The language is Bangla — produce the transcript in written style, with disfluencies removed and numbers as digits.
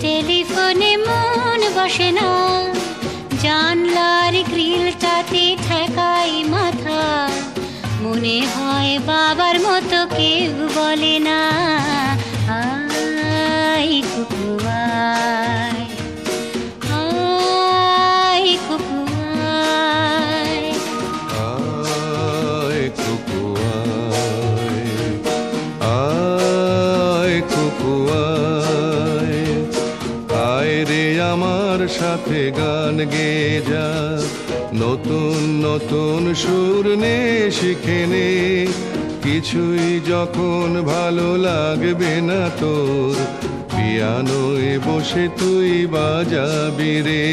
টেলিফোনে মন বসে না, জানলার গ্রিলটাতে ঠেকাই মাথা, মনে হয় বাবার মতো কেউ বলে না, আয় কুকু আয়, আয় কুকু আয়, আয় কুকু আয়, আয় কুকু আয়, আয় রে আমার সাথে গান গেয়ে যা, নতুন নতুন সুর নে শিখে নে, কিছুই যখন ভালো লাগবে না তোর, পিয়ানোয় বসে তুই বাজাবি রে।